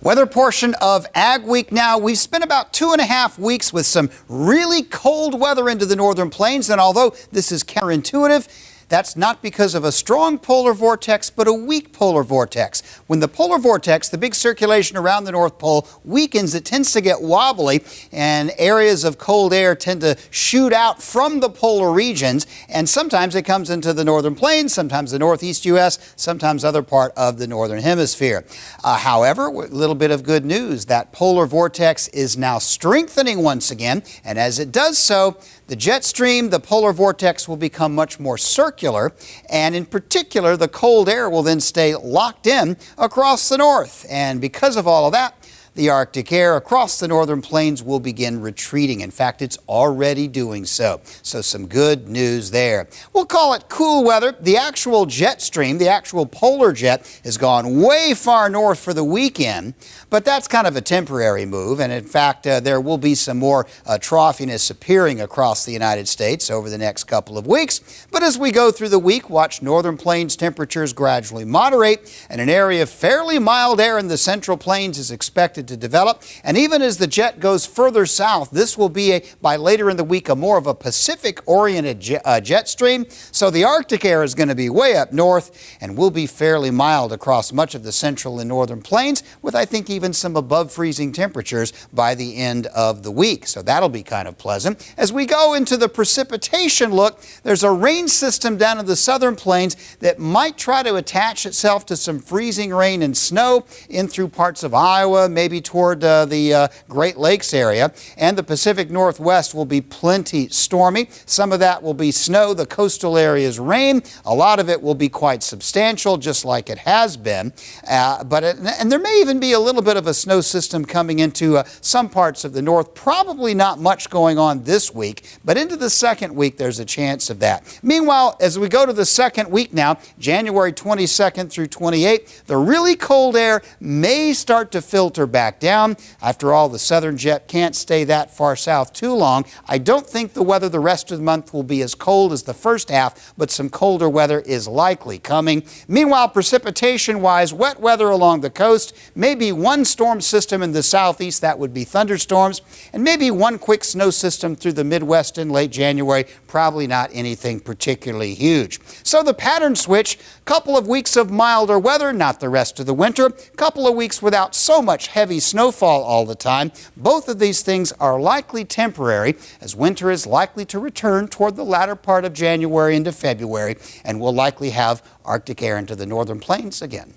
Weather portion of Ag Week now. We've spent about 2.5 weeks with some really cold weather into the northern plains, and although this is counterintuitive, that's not because of a strong polar vortex, but a weak polar vortex. When the polar vortex, the big circulation around the North Pole, weakens, it tends to get wobbly, and areas of cold air tend to shoot out from the polar regions, and sometimes it comes into the northern plains, sometimes the northeast U.S., sometimes other part of the northern hemisphere. However, a little bit of good news. That polar vortex is now strengthening once again, and as it does so, the jet stream, the polar vortex will become much more circular, and in particular, the cold air will then stay locked in across the north. And because of all of that, the Arctic air across the northern plains will begin retreating. In fact, it's already doing so. So some good news there. We'll call it cool weather. The actual jet stream, the actual polar jet, has gone way far north for the weekend, but that's kind of a temporary move. And in fact, there will be some more troughiness appearing across the United States over the next couple of weeks. But as we go through the week, watch northern plains temperatures gradually moderate, and an area of fairly mild air in the central plains is expected to develop. And even as the jet goes further south, this will be, by later in the week, a more of a Pacific-oriented jet stream. So the Arctic air is going to be way up north and will be fairly mild across much of the central and northern plains, with, I think, even some above freezing temperatures by the end of the week. So that'll be kind of pleasant. As we go into the precipitation look, there's a rain system down in the southern plains that might try to attach itself to some freezing rain and snow in through parts of Iowa, maybe toward the Great Lakes area, and the Pacific Northwest will be plenty stormy. Some of that will be snow, the coastal areas rain. A lot of it will be quite substantial, just like it has been. And there may even be a little bit of a snow system coming into some parts of the north. Probably not much going on this week, but into the second week there's a chance of that. Meanwhile, as we go to the second week now, January 22nd through 28th, the really cold air may start to filter back down. After all, the southern jet can't stay that far south too long. I don't think the weather the rest of the month will be as cold as the first half, but some colder weather is likely coming. Meanwhile, precipitation-wise, wet weather along the coast, maybe one storm system in the southeast, that would be thunderstorms, and maybe one quick snow system through the Midwest in late January, probably not anything particularly huge. So the pattern switch, couple of weeks of milder weather, not the rest of the winter, couple of weeks without so much heavy snowfall all the time. Both of these things are likely temporary, as winter is likely to return toward the latter part of January into February, and we'll likely have Arctic air into the northern plains again.